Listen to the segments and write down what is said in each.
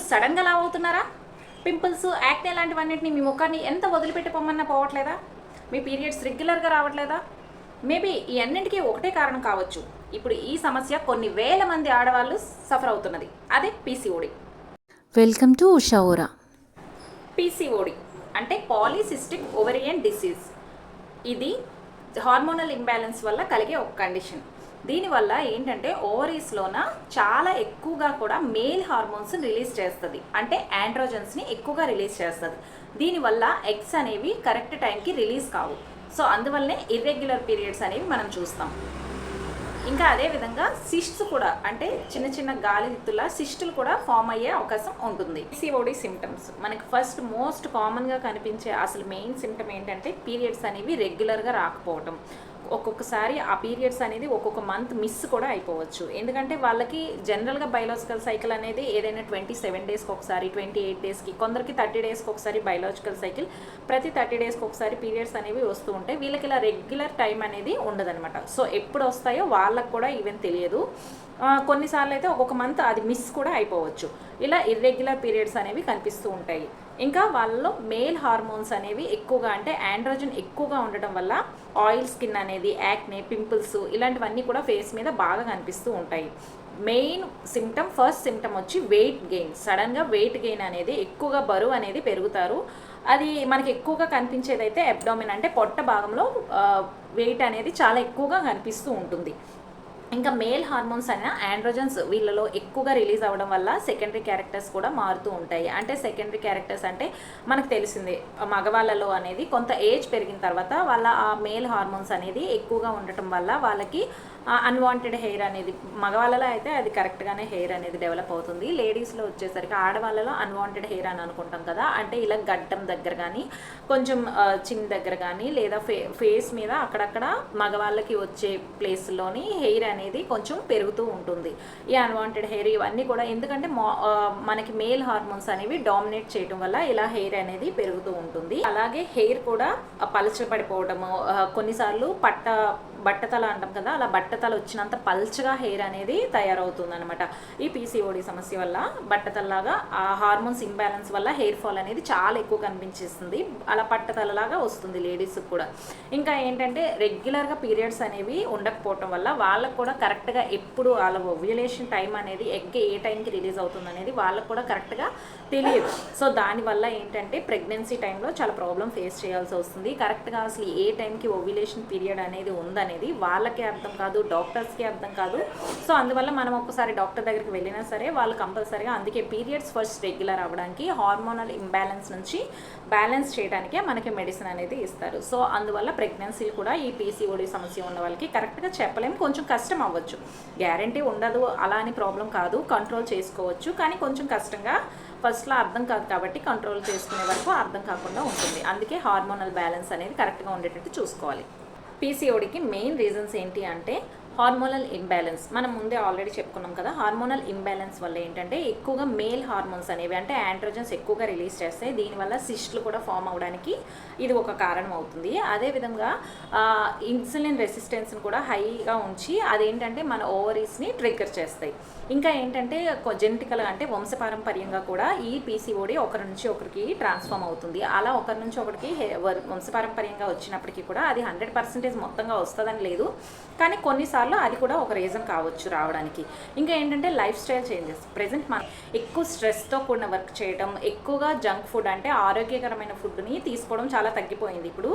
సడన్గా లావ్ అవుతున్నారా? పింపుల్స్, యాక్నే లాంటివన్నిటిని మీ ముఖాన్ని ఎంత వదిలిపెట్టుకోమన్నా పోవట్లేదా? మీ పీరియడ్స్ రెగ్యులర్గా రావట్లేదా? మేబీ ఈ అన్నింటికీ ఒకటే కారణం కావచ్చు. ఇప్పుడు ఈ సమస్య కొన్ని వేల మంది ఆడవాళ్ళు సఫర్ అవుతున్నది. అదే PCOD. Welcome to Usha Vora. PCOD అంటే పాలీసిస్టిక్ ఓవరియన్ డిసీజ్. ఇది హార్మోనల్ ఇంబ్యాలెన్స్ వల్ల కలిగే ఒక కండిషన్. దీనివల్ల ఏంటంటే ఓవరీస్లోన చాలా ఎక్కువగా కూడా మేల్ హార్మోన్స్ రిలీజ్ చేస్తుంది, అంటే ఆండ్రోజన్స్ని ఎక్కువగా రిలీజ్ చేస్తుంది. దీనివల్ల ఎగ్స్ అనేవి కరెక్ట్ టైంకి రిలీజ్ కావు. సో అందువల్లనే ఇర్రెగ్యులర్ పీరియడ్స్ అనేవి మనం చూస్తాం. ఇంకా అదేవిధంగా సిస్ట్స్ కూడా, అంటే చిన్న చిన్న గాలితుల సిస్టులు కూడా ఫామ్ అయ్యే అవకాశం ఉంటుంది. పీసీఓడి సిమ్టమ్స్ మనకి ఫస్ట్ మోస్ట్ కామన్గా కనిపించే అసలు మెయిన్ సిమ్టమ్ ఏంటంటే పీరియడ్స్ అనేవి రెగ్యులర్గా రాకపోవటం. ఒక్కొక్కసారి ఆ పీరియడ్స్ అనేది ఒక్కొక్క మంత్ మిస్ కూడా అయిపోవచ్చు. ఎందుకంటే వాళ్ళకి జనరల్గా బయలాజికల్ సైకిల్ అనేది ఏదైనా 27 డేస్కి ఒకసారి, 28 డేస్కి, కొందరికి 30 డేస్కి ఒకసారి బయలాజికల్ సైకిల్, ప్రతి 30 డేస్కి ఒకసారి పీరియడ్స్ అనేవి వస్తూ ఉంటాయి. వీళ్ళకి ఇలా రెగ్యులర్ టైం అనేది ఉండదన్నమాట. సో ఎప్పుడు వస్తాయో వాళ్ళకు కూడా ఈవెన్ తెలియదు. కొన్నిసార్లు అయితే ఒక్కొక్క మంత్ అది మిస్ కూడా అయిపోవచ్చు. ఇలా ఇర్రెగ్యులర్ పీరియడ్స్ అనేవి కనిపిస్తూ ఉంటాయి. ఇంకా వాళ్ళలో మేల్ హార్మోన్స్ అనేవి ఎక్కువగా, అంటే ఆండ్రోజన్ ఎక్కువగా ఉండటం వల్ల ఆయిల్ స్కిన్ అనేది, యాక్నే, పింపుల్స్ ఇలాంటివన్నీ కూడా ఫేస్ మీద బాగా కనిపిస్తూ ఉంటాయి. మెయిన్ సిమ్టమ్, ఫస్ట్ సిమ్టమ్ వచ్చి వెయిట్ గెయిన్. సడన్గా వెయిట్ గెయిన్ అనేది, ఎక్కువగా బరువు అనేది పెరుగుతారు. అది మనకి ఎక్కువగా కనిపించేది అయితే అబ్డామిన్, అంటే పొట్ట భాగంలో వెయిట్ అనేది చాలా ఎక్కువగా కనిపిస్తూ ఉంటుంది. ఇంకా మేల్ హార్మోన్స్ అయినా ఆండ్రోజన్స్ వీళ్ళలో ఎక్కువగా రిలీజ్ అవ్వడం వల్ల సెకండరీ క్యారెక్టర్స్ కూడా మారుతూ ఉంటాయి. అంటే సెకండరీ క్యారెక్టర్స్ అంటే మనకు తెలిసిందే, మగవాళ్ళలో అనేది కొంత ఏజ్ పెరిగిన తర్వాత వాళ్ళ ఆ మేల్ హార్మోన్స్ అనేది ఎక్కువగా ఉండటం వల్ల వాళ్ళకి అన్వాంటెడ్ హెయిర్ అనేది, మగవాళ్ళలో అయితే అది కరెక్ట్గానే హెయిర్ అనేది డెవలప్ అవుతుంది. లేడీస్లో వచ్చేసరికి ఆడవాళ్ళలో అన్వాంటెడ్ హెయిర్ అని అనుకుంటాం కదా, అంటే ఇలా గడ్డం దగ్గర కానీ, కొంచెం చిన్ దగ్గర కానీ, లేదా ఫేస్ మీద అక్కడక్కడ మగవాళ్ళకి వచ్చే ప్లేస్లోని హెయిర్ అనేది కొంచెం పెరుగుతూ ఉంటుంది. ఈ అన్వాంటెడ్ హెయిర్ ఇవన్నీ కూడా ఎందుకంటే మనకి మేల్ హార్మోన్స్ అనేవి డామినేట్ చేయడం వల్ల ఇలా హెయిర్ అనేది పెరుగుతూ ఉంటుంది. అలాగే హెయిర్ కూడా పలచబడిపోవడము, కొన్నిసార్లు బట్టతల అంటాం కదా, అలా బట్టతల వచ్చినంత పల్చగా హెయిర్ అనేది తయారవుతుంది అనమాట. ఈ పీసీఓడి సమస్య వల్ల బట్టతలలాగా ఆ హార్మోన్స్ ఇంబ్యాలెన్స్ వల్ల హెయిర్ ఫాల్ అనేది చాలా ఎక్కువ కనిపించేస్తుంది. అలా పట్టతలలాగా వస్తుంది లేడీస్కి కూడా. ఇంకా ఏంటంటే రెగ్యులర్గా పీరియడ్స్ అనేవి ఉండకపోవటం వల్ల వాళ్ళకు కూడా కరెక్ట్గా ఎప్పుడు వాళ్ళ ఓవ్యులేషన్ టైం అనేది, ఎగ్ ఏ టైంకి రిలీజ్ అవుతుంది అనేది వాళ్ళకు కూడా కరెక్ట్గా తెలియదు. సో దానివల్ల ఏంటంటే ప్రెగ్నెన్సీ టైంలో చాలా ప్రాబ్లం ఫేస్ చేయాల్సి వస్తుంది. కరెక్ట్గా అసలు ఏ టైంకి ఓవ్యులేషన్ పీరియడ్ అనేది ఉందనేది వాళ్ళకే అర్థం కాదు, డాక్టర్స్కి అర్థం కాదు. సో అందువల్ల మనం ఒక్కసారి డాక్టర్ దగ్గరికి వెళ్ళినా సరే వాళ్ళు కంపల్సరీగా, అందుకే పీరియడ్స్ ఫస్ట్ రెగ్యులర్ అవ్వడానికి, హార్మోనల్ ఇంబ్యాలెన్స్ నుంచి బ్యాలెన్స్ చేయడానికే మనకి మెడిసిన్ అనేది ఇస్తారు. సో అందువల్ల ప్రెగ్నెన్సీలు కూడా ఈ పీసీఓడి సమస్య ఉన్న వాళ్ళకి కరెక్ట్గా చెప్పలేము, కొంచెం కష్టం అవ్వచ్చు. గ్యారంటీ ఉండదు అలా అని ప్రాబ్లం కాదు, కంట్రోల్ చేసుకోవచ్చు. కానీ కొంచెం కష్టంగా ఫస్ట్లో అర్థం కాదు కాబట్టి కంట్రోల్ చేసుకునే వరకు అర్థం కాకుండా ఉంటుంది. అందుకే హార్మోనల్ బ్యాలెన్స్ అనేది కరెక్ట్గా ఉండేటట్టు చూసుకోవాలి. పీసీఓడికి మెయిన్ రీజన్స్ ఏంటి అంటే హార్మోనల్ ఇంబ్యాలెన్స్. మనం ముందే ఆల్రెడీ చెప్పుకున్నాం కదా, హార్మోనల్ ఇంబ్యాలెన్స్ వల్ల ఏంటంటే ఎక్కువగా మేల్ హార్మోన్స్ అనేవి, అంటే ఆండ్రోజన్స్ ఎక్కువగా రిలీజ్ చేస్తాయి. దీనివల్ల సిస్ట్లు కూడా ఫామ్ అవ్వడానికి ఇది ఒక కారణం అవుతుంది. అదేవిధంగా ఇన్సులిన్ రెసిస్టెన్స్ని కూడా హైగా ఉంచి అదేంటంటే మన ఓవరీస్ని ట్రిగ్గర్ చేస్తాయి. ఇంకా ఏంటంటే జెనెటికల్గా, అంటే వంశపారంపర్యంగా కూడా ఈ పీసీఓడి ఒకరి నుంచి ఒకరికి ట్రాన్స్ఫార్మ్ అవుతుంది. అలా ఒకరి నుంచి ఒకరికి వంశపారంపర్యంగా వచ్చినప్పటికీ కూడా అది 100% మొత్తంగా వస్తుందని లేదు, కానీ కొన్నిసార్లు అది కూడా ఒక రీజన్ కావచ్చు రావడానికి. ఇంకా ఏంటంటే లైఫ్ స్టైల్ చేంజెస్. ప్రెజెంట్ మనం ఎక్కువ స్ట్రెస్తో కూడిన వర్క్ చేయడం, ఎక్కువగా జంక్ ఫుడ్, అంటే ఆరోగ్యకరమైన ఫుడ్ని తీసుకోవడం చాలా తగ్గిపోయింది. ఇప్పుడు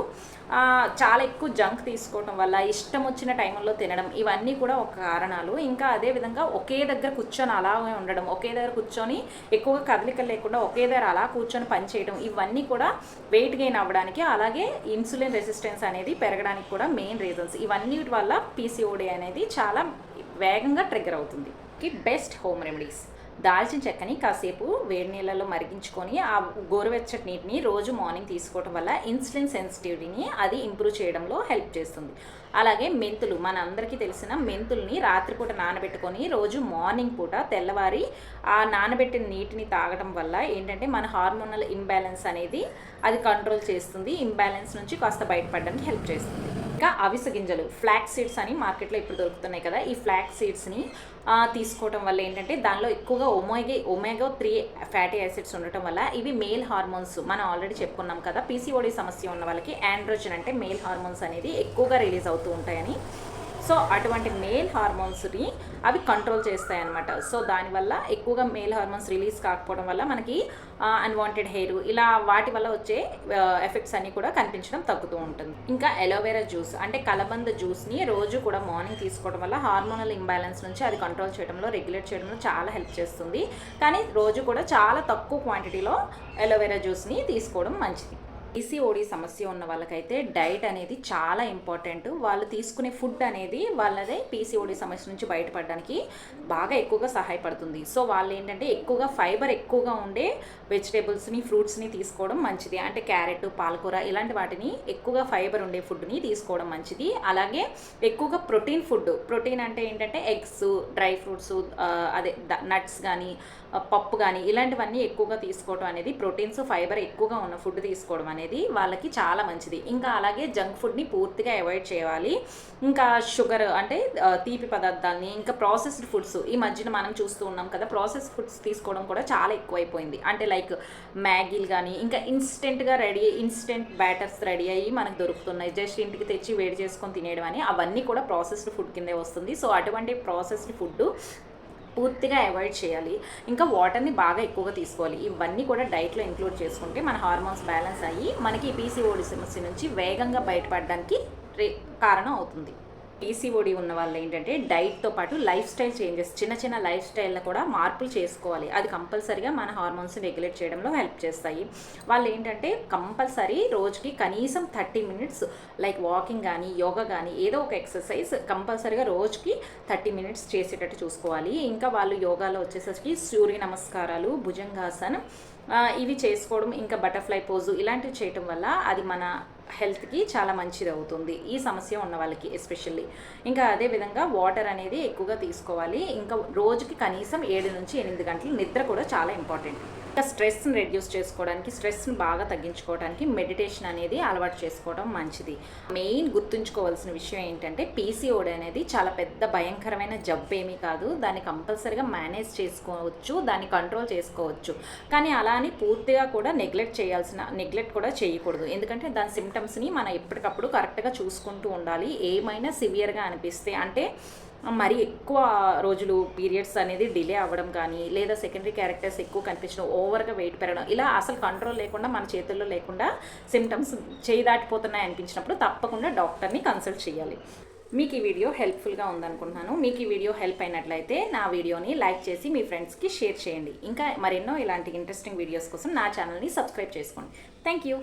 చాలా ఎక్కువ జంక్ తీసుకోవడం వల్ల ఇష్టం వచ్చిన టైంలో తినడం, ఇవన్నీ కూడా ఒక కారణాలు. ఇంకా అదేవిధంగా ఒకే దగ్గర కూర్చొని అలాగే ఉండడం, ఒకే దగ్గర కూర్చొని ఎక్కువగా కదలికలు లేకుండా ఒకే దగ్గర అలా కూర్చొని పని చేయడం, ఇవన్నీ కూడా వెయిట్ గెయిన్ అవ్వడానికి, అలాగే ఇన్సులిన్ రెసిస్టెన్స్ అనేది పెరగడానికి కూడా మెయిన్ రీజన్స్. ఇవన్నీ వల్ల పీసీఓడి అనేది చాలా వేగంగా ట్రిగ్గర్ అవుతుంది. బెస్ట్ హోమ్ రెమెడీస్: దాల్చిన చెక్కని కాసేపు వేడి నీళ్ళలో మరిగించుకొని ఆ గోరువెచ్చటి నీటిని రోజు మార్నింగ్ తీసుకోవడం వల్ల ఇన్సులిన్ సెన్సిటివిటీని అది ఇంప్రూవ్ చేయడంలో హెల్ప్ చేస్తుంది. అలాగే మెంతులు, మన అందరికీ తెలిసిన మెంతుల్ని రాత్రిపూట నానబెట్టుకొని రోజు మార్నింగ్ పూట తెల్లవారి ఆ నానబెట్టిన నీటిని తాగడం వల్ల ఏంటంటే మన హార్మోనల్ ఇంబ్యాలెన్స్ అనేది అది కంట్రోల్ చేస్తుంది, ఇంబ్యాలెన్స్ నుంచి కాస్త బయటపడడానికి హెల్ప్ చేస్తుంది. ఇంకా అవిసె గింజలు, ఫ్లాక్స్ సీడ్స్ అని మార్కెట్లో ఇప్పుడు దొరుకుతున్నాయి కదా, ఈ ఫ్లాక్స్ సీడ్స్ని తీసుకోవడం వల్ల ఏంటంటే దానిలో ఎక్కువగా ఒమేగా 3 ఫ్యాటీ యాసిడ్స్ ఉండటం వల్ల ఇవి మేల్ హార్మోన్స్, మనం ఆల్రెడీ చెప్పుకున్నాం కదా, పీసీఓడి సమస్య ఉన్న వాళ్ళకి ఆండ్రోజన్ అంటే మేల్ హార్మోన్స్ అనేది ఎక్కువగా రిలీజ్ అవుతూ ఉంటాయని. సో అటువంటి మేల్ హార్మోన్స్ని అవి కంట్రోల్ చేస్తాయి అన్నమాట. సో దానివల్ల ఎక్కువగా మేల్ హార్మోన్స్ రిలీజ్ కాకపోవడం వల్ల మనకి అన్వాంటెడ్ హెయిర్ ఇలా వాటి వల్ల వచ్చే ఎఫెక్ట్స్ అన్నీ కూడా కనిపించడం తగ్గుతూ ఉంటుంది. ఇంకా అలోవెరా జ్యూస్ అంటే కలబంద జ్యూస్ని రోజు కూడా మార్నింగ్ తీసుకోవడం వల్ల హార్మోనల్ ఇంబ్యాలెన్స్ నుంచి అది కంట్రోల్ చేయడంలో, రెగ్యులేట్ చేయడంలో చాలా హెల్ప్ చేస్తుంది. కానీ రోజు కూడా చాలా తక్కువ క్వాంటిటీలో అలోవెరా జ్యూస్ని తీసుకోవడం మంచిది. పీసీఓడి సమస్య ఉన్న వాళ్ళకైతే డైట్ అనేది చాలా ఇంపార్టెంట్. వాళ్ళు తీసుకునే ఫుడ్ అనేది వాళ్ళదే పీసీఓడి సమస్య నుంచి బయటపడడానికి బాగా ఎక్కువగా సహాయపడుతుంది. సో వాళ్ళు ఏంటంటే ఎక్కువగా ఫైబర్ ఎక్కువగా ఉండే వెజిటేబుల్స్ని, ఫ్రూట్స్ని తీసుకోవడం మంచిది. అంటే క్యారెట్, పాలకూర ఇలాంటి వాటిని ఎక్కువగా ఫైబర్ ఉండే ఫుడ్ని తీసుకోవడం మంచిది. అలాగే ఎక్కువగా ప్రోటీన్ ఫుడ్, ప్రోటీన్ అంటే ఏంటంటే ఎగ్స్, డ్రై ఫ్రూట్స్, అదే నట్స్ కానీ, పప్పు కానీ ఇలాంటివన్నీ ఎక్కువగా తీసుకోవడం అనేది, ప్రోటీన్స్, ఫైబర్ ఎక్కువగా ఉన్న ఫుడ్ తీసుకోవడం అనేది వాళ్ళకి చాలా మంచిది. ఇంకా అలాగే జంక్ ఫుడ్ని పూర్తిగా అవాయిడ్ చేయాలి. ఇంకా షుగర్ అంటే తీపి పదార్థాలని, ఇంకా ప్రాసెస్డ్ ఫుడ్స్ ఈ మధ్యన మనం చూస్తూ ఉన్నాం కదా, ప్రాసెస్డ్ ఫుడ్స్ తీసుకోవడం కూడా చాలా ఎక్కువైపోయింది. అంటే లైక్ మ్యాగీలు కానీ, ఇంకా ఇన్స్టెంట్ బ్యాటర్స్ రెడీ అయ్యి మనకు దొరుకుతున్నాయి, జస్ట్ ఇంటికి తెచ్చి వేడి చేసుకొని తినేయడం అని, అవన్నీ కూడా ప్రాసెస్డ్ ఫుడ్ కిందే వస్తుంది. సో అటువంటి ప్రాసెస్డ్ ఫుడ్ పూర్తిగా అవాయిడ్ చేయాలి. ఇంకా వాటర్ని బాగా ఎక్కువగా తీసుకోవాలి. ఇవన్నీ కూడా డైట్లో ఇంక్లూడ్ చేసుకుంటే మన హార్మోన్స్ బ్యాలెన్స్ అయ్యి మనకి ఈ పీసీఓడి సమస్య నుంచి వేగంగా బయటపడడానికి కారణం అవుతుంది. పీసీఓడి ఉన్న వాళ్ళు ఏంటంటే డైట్తో పాటు లైఫ్ స్టైల్ చేంజెస్, చిన్న లైఫ్ స్టైల్లో కూడా మార్పులు చేసుకోవాలి. అది కంపల్సరీగా మన హార్మోన్స్ని రెగ్యులేట్ చేయడంలో హెల్ప్ చేస్తాయి. వాళ్ళు ఏంటంటే కంపల్సరీ రోజుకి కనీసం 30 మినిట్స్ లైక్ వాకింగ్ కానీ, యోగా కానీ ఏదో ఒక ఎక్సర్సైజ్ కంపల్సరీగా రోజుకి 30 మినిట్స్ చేసేటట్టు చూసుకోవాలి. ఇంకా వాళ్ళు యోగాలో వచ్చేసరికి సూర్య నమస్కారాలు, భుజంగాసనం ఇవి చేసుకోవడం, ఇంకా బటర్ఫ్లై పోజు ఇలాంటివి చేయటం వల్ల అది మన హెల్త్కి చాలా మంచిది అవుతుంది, ఈ సమస్య ఉన్న వాళ్ళకి ఎస్పెషల్లీ. ఇంకా అదేవిధంగా వాటర్ అనేది ఎక్కువగా తీసుకోవాలి. ఇంకా రోజుకి కనీసం 7 నుంచి 8 గంటలు నిద్ర కూడా చాలా ఇంపార్టెంట్. ఇంకా స్ట్రెస్ని రెడ్యూస్ చేసుకోవడానికి, స్ట్రెస్ని బాగా తగ్గించుకోవడానికి మెడిటేషన్ అనేది అలవాటు చేసుకోవడం మంచిది. మెయిన్ గుర్తుంచుకోవాల్సిన విషయం ఏంటంటే పీసీఓడి అనేది చాలా పెద్ద భయంకరమైన జబ్బు ఏమీ కాదు. దాన్ని కంపల్సరీగా మేనేజ్ చేసుకోవచ్చు, దాన్ని కంట్రోల్ చేసుకోవచ్చు. కానీ అలా అని పూర్తిగా కూడా నెగ్లెక్ట్ కూడా చేయకూడదు. ఎందుకంటే దాని సిమ్టమ్స్ని మనం ఎప్పటికప్పుడు కరెక్ట్గా చూసుకుంటూ ఉండాలి. ఏమైనా సివియర్గా అనిపిస్తే, అంటే మరి ఎక్కువ రోజులు పీరియడ్స్ అనేది డిలే అవ్వడం కానీ, లేదా సెకండరీ క్యారెక్టర్స్ ఎక్కువ కనిపించడం, ఓవర్గా వెయిట్ పెరగడం, ఇలా అసలు కంట్రోల్ లేకుండా, మన చేతుల్లో లేకుండా సిమ్టమ్స్ చేయి దాటిపోతున్నాయి అనిపించినప్పుడు తప్పకుండా డాక్టర్ని కన్సల్ట్ చేయాలి. మీకు ఈ వీడియో హెల్ప్ఫుల్గా ఉందనుకుంటున్నాను. మీకు ఈ వీడియో హెల్ప్ అయినట్లయితే నా వీడియోని లైక్ చేసి మీ ఫ్రెండ్స్కి షేర్ చేయండి. ఇంకా మరెన్నో ఇలాంటి ఇంట్రెస్టింగ్ వీడియోస్ కోసం నా ఛానల్ని సబ్స్క్రైబ్ చేసుకోండి. Thank you.